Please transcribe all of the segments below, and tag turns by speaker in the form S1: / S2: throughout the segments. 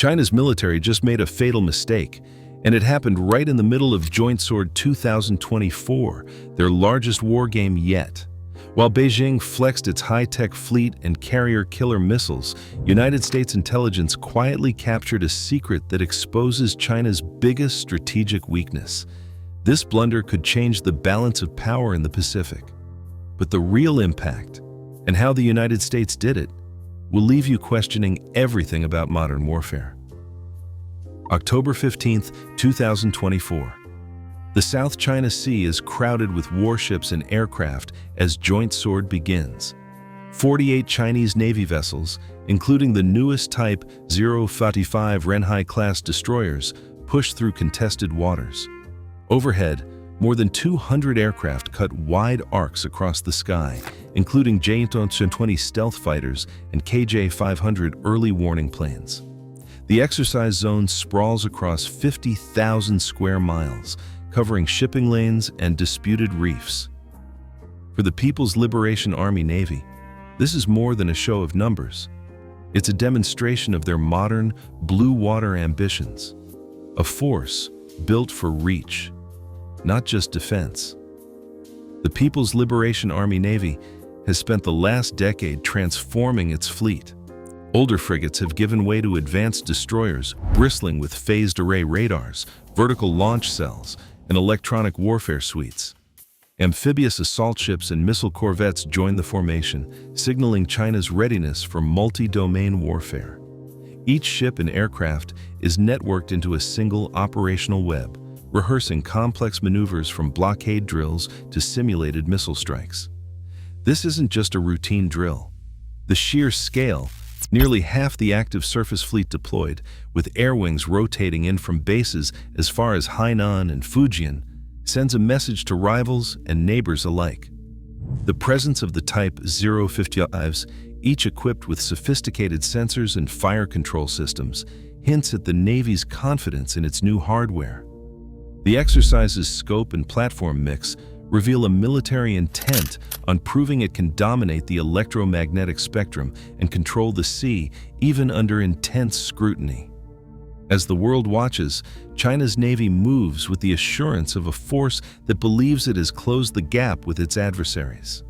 S1: China's military just made a fatal mistake, and it happened right in the middle of Joint Sword 2024, their largest war game yet. While Beijing flexed its high-tech fleet and carrier-killer missiles, United States intelligence quietly captured a secret that exposes China's biggest strategic weakness. This blunder could change the balance of power in the Pacific. But the real impact, and how the United States did it, will leave you questioning everything about modern warfare. October 15, 2024. The South China Sea is crowded with warships and aircraft as Joint Sword begins. 48 Chinese Navy vessels, including the newest Type 045 Renhai-class destroyers, push through contested waters. Overhead, more than 200 aircraft cut wide arcs across the sky, including J-20 stealth fighters and KJ-500 early warning planes. The exercise zone sprawls across 50,000 square miles, covering shipping lanes and disputed reefs. For the People's Liberation Army Navy, this is more than a show of numbers. It's a demonstration of their modern, blue water ambitions. A force built for reach, not just defense. The People's Liberation Army Navy has spent the last decade transforming its fleet. Older frigates have given way to advanced destroyers bristling with phased array radars, vertical launch cells, and electronic warfare suites. Amphibious assault ships and missile corvettes join the formation, signaling China's readiness for multi-domain warfare. Each ship and aircraft is networked into a single operational web, rehearsing complex maneuvers from blockade drills to simulated missile strikes. This isn't just a routine drill. The sheer scale, nearly half the active surface fleet deployed, with air wings rotating in from bases as far as Hainan and Fujian, sends a message to rivals and neighbors alike. The presence of the Type 055s, each equipped with sophisticated sensors and fire control systems, hints at the Navy's confidence in its new hardware. The exercise's scope and platform mix reveal a military intent on proving it can dominate the electromagnetic spectrum and control the sea even under intense scrutiny. As the world watches, China's Navy moves with the assurance of a force that believes it has closed the gap with its adversaries.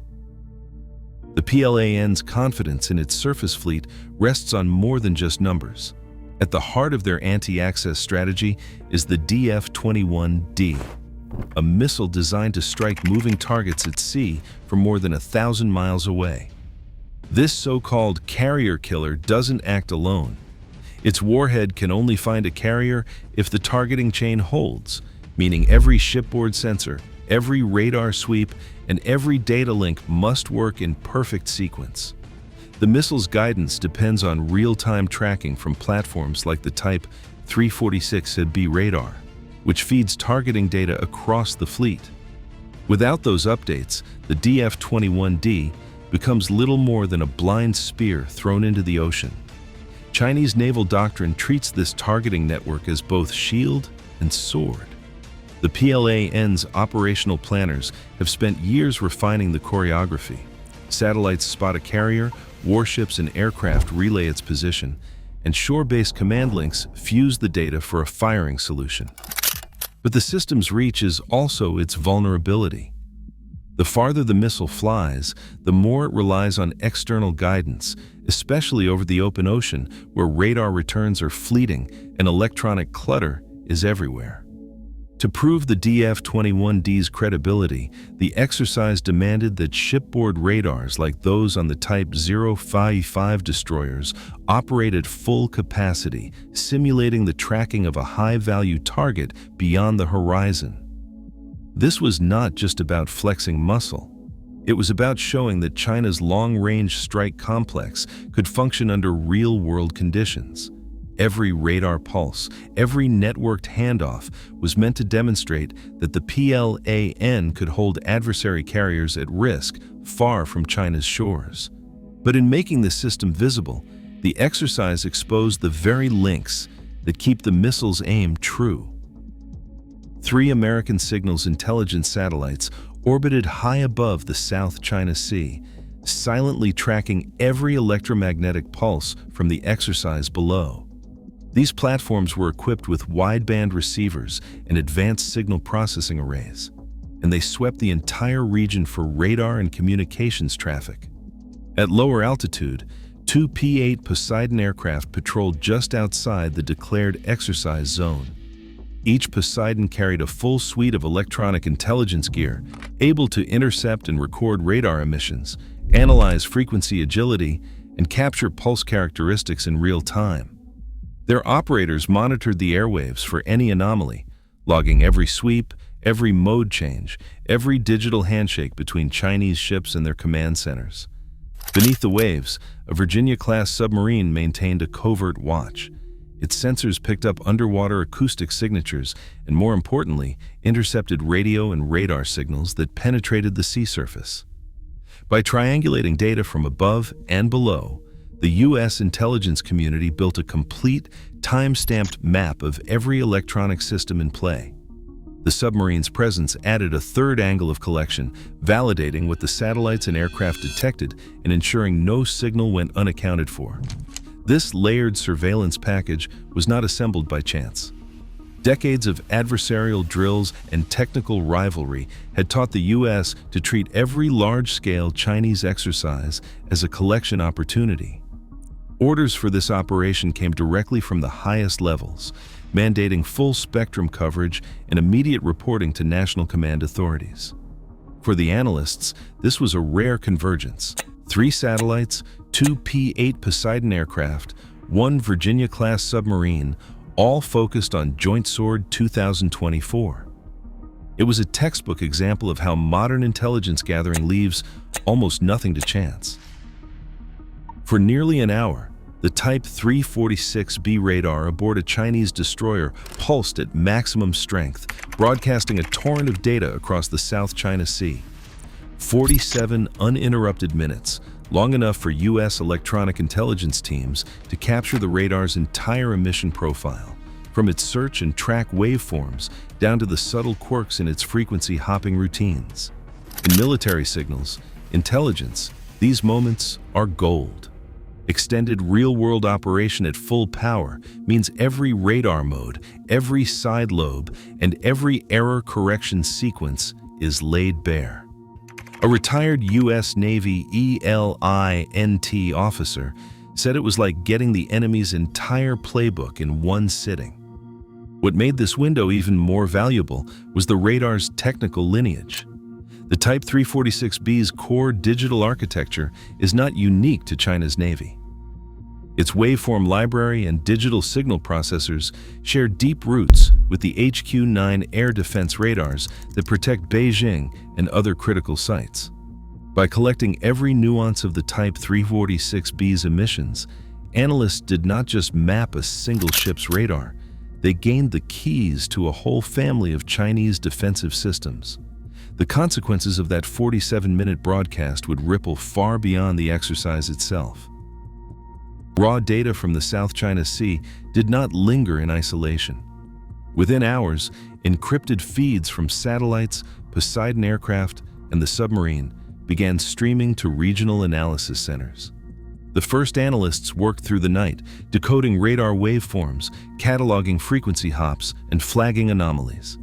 S1: The PLAN's confidence in its surface fleet rests on more than just numbers. At the heart of their anti-access strategy is the DF-21D, a missile designed to strike moving targets at sea from more than 1,000 miles away. This so-called carrier killer doesn't act alone. Its warhead can only find a carrier if the targeting chain holds, meaning every shipboard sensor, every radar sweep, and every data link must work in perfect sequence. The missile's guidance depends on real-time tracking from platforms like the Type 346B radar, which feeds targeting data across the fleet. Without those updates, the DF-21D becomes little more than a blind spear thrown into the ocean. Chinese naval doctrine treats this targeting network as both shield and sword. The PLAN's operational planners have spent years refining the choreography. Satellites spot a carrier, warships and aircraft relay its position, and shore-based command links fuse the data for a firing solution. But the system's reach is also its vulnerability. The farther the missile flies, the more it relies on external guidance, especially over the open ocean where radar returns are fleeting and electronic clutter is everywhere. To prove the DF-21D's credibility, the exercise demanded that shipboard radars like those on the Type 055 destroyers operate at full capacity, simulating the tracking of a high-value target beyond the horizon. This was not just about flexing muscle. It was about showing that China's long-range strike complex could function under real-world conditions. Every radar pulse, every networked handoff was meant to demonstrate that the PLAN could hold adversary carriers at risk far from China's shores. But in making the system visible, the exercise exposed the very links that keep the missile's aim true. 3 American signals intelligence satellites orbited high above the South China Sea, silently tracking every electromagnetic pulse from the exercise below. These platforms were equipped with wideband receivers and advanced signal processing arrays, and they swept the entire region for radar and communications traffic. At lower altitude, two P-8 Poseidon aircraft patrolled just outside the declared exercise zone. Each Poseidon carried a full suite of electronic intelligence gear, able to intercept and record radar emissions, analyze frequency agility, and capture pulse characteristics in real time. Their operators monitored the airwaves for any anomaly, logging every sweep, every mode change, every digital handshake between Chinese ships and their command centers. Beneath the waves, a Virginia-class submarine maintained a covert watch. Its sensors picked up underwater acoustic signatures and, more importantly, intercepted radio and radar signals that penetrated the sea surface. By triangulating data from above and below, the U.S. intelligence community built a complete, time-stamped map of every electronic system in play. The submarine's presence added a third angle of collection, validating what the satellites and aircraft detected and ensuring no signal went unaccounted for. This layered surveillance package was not assembled by chance. Decades of adversarial drills and technical rivalry had taught the U.S. to treat every large-scale Chinese exercise as a collection opportunity. Orders for this operation came directly from the highest levels, mandating full-spectrum coverage and immediate reporting to national command authorities. For the analysts, this was a rare convergence. 3 satellites, 2 P-8 Poseidon aircraft, 1 Virginia-class submarine, all focused on Joint Sword 2024. It was a textbook example of how modern intelligence gathering leaves almost nothing to chance. For nearly an hour, the Type 346B radar aboard a Chinese destroyer pulsed at maximum strength, broadcasting a torrent of data across the South China Sea. 47 uninterrupted minutes, long enough for U.S. electronic intelligence teams to capture the radar's entire emission profile, from its search and track waveforms down to the subtle quirks in its frequency hopping routines. In military signals, intelligence, these moments are gold. Extended real-world operation at full power means every radar mode, every side lobe, and every error correction sequence is laid bare. A retired U.S. Navy ELINT officer said it was like getting the enemy's entire playbook in one sitting. What made this window even more valuable was the radar's technical lineage. The Type 346B's core digital architecture is not unique to China's Navy. Its waveform library and digital signal processors share deep roots with the HQ-9 air defense radars that protect Beijing and other critical sites. By collecting every nuance of the Type 346B's emissions, analysts did not just map a single ship's radar, they gained the keys to a whole family of Chinese defensive systems. The consequences of that 47-minute broadcast would ripple far beyond the exercise itself. Raw data from the South China Sea did not linger in isolation. Within hours, encrypted feeds from satellites, Poseidon aircraft, and the submarine began streaming to regional analysis centers. The first analysts worked through the night, decoding radar waveforms, cataloging frequency hops, and flagging anomalies.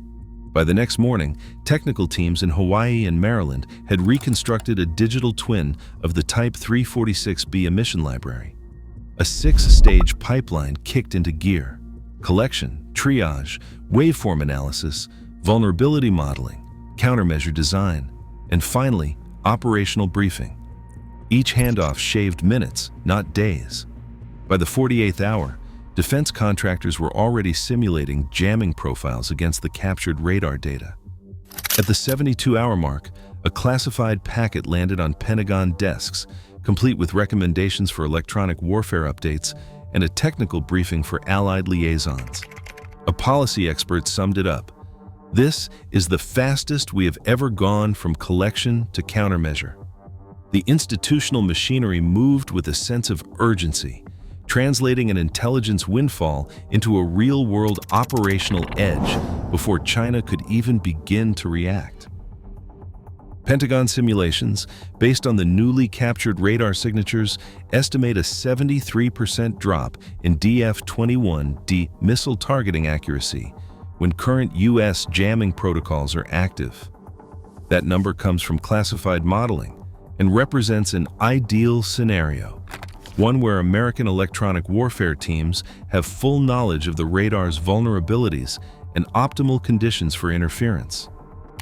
S1: By the next morning, technical teams in Hawaii and Maryland had reconstructed a digital twin of the Type 346B emission library. A 6-stage pipeline kicked into gear: collection, triage, waveform analysis, vulnerability modeling, countermeasure design, and finally, operational briefing. Each handoff shaved minutes, not days. By the 48th hour, defense contractors were already simulating jamming profiles against the captured radar data. At the 72-hour mark, a classified packet landed on Pentagon desks, complete with recommendations for electronic warfare updates and a technical briefing for allied liaisons. A policy expert summed it up: "This is the fastest we have ever gone from collection to countermeasure." The institutional machinery moved with a sense of urgency, translating an intelligence windfall into a real-world operational edge before China could even begin to react. Pentagon simulations, based on the newly captured radar signatures, estimate a 73% drop in DF-21D missile targeting accuracy when current U.S. jamming protocols are active. That number comes from classified modeling and represents an ideal scenario, one where American electronic warfare teams have full knowledge of the radar's vulnerabilities and optimal conditions for interference.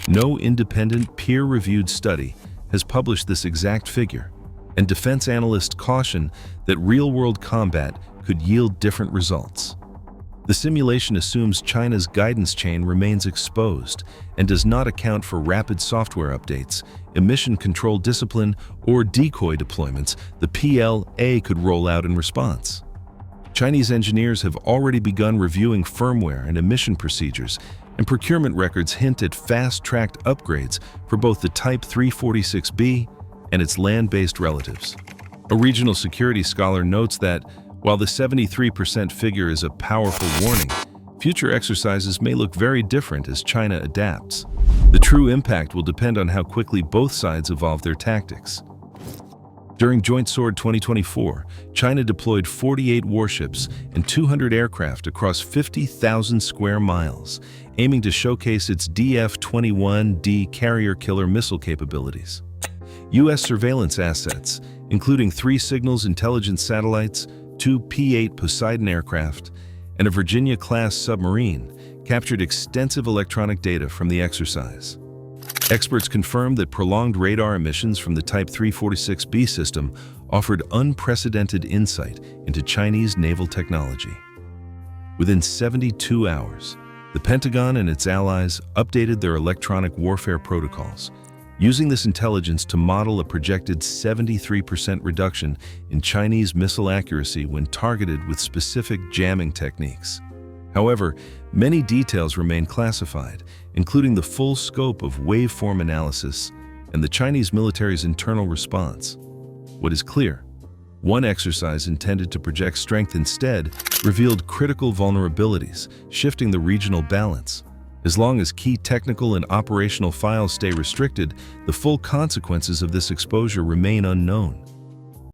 S1: No independent, peer-reviewed study has published this exact figure, and defense analysts caution that real-world combat could yield different results. The simulation assumes China's guidance chain remains exposed and does not account for rapid software updates, emission control discipline, or decoy deployments the PLA could roll out in response. Chinese engineers have already begun reviewing firmware and emission procedures, and procurement records hint at fast-tracked upgrades for both the Type 346B and its land-based relatives. A regional security scholar notes that, while the 73% figure is a powerful warning, future exercises may look very different as China adapts. The true impact will depend on how quickly both sides evolve their tactics. During Joint Sword 2024, China deployed 48 warships and 200 aircraft across 50,000 square miles, aiming to showcase its DF-21D carrier-killer missile capabilities. U.S. surveillance assets, including 3 signals intelligence satellites, 2 P-8 Poseidon aircraft, and a Virginia-class submarine, captured extensive electronic data from the exercise. Experts confirmed that prolonged radar emissions from the Type 346B system offered unprecedented insight into Chinese naval technology. Within 72 hours, the Pentagon and its allies updated their electronic warfare protocols, using this intelligence to model a projected 73% reduction in Chinese missile accuracy when targeted with specific jamming techniques. However, many details remain classified, including the full scope of waveform analysis and the Chinese military's internal response. What is clear? One exercise intended to project strength instead revealed critical vulnerabilities, shifting the regional balance. As long as key technical and operational files stay restricted, the full consequences of this exposure remain unknown.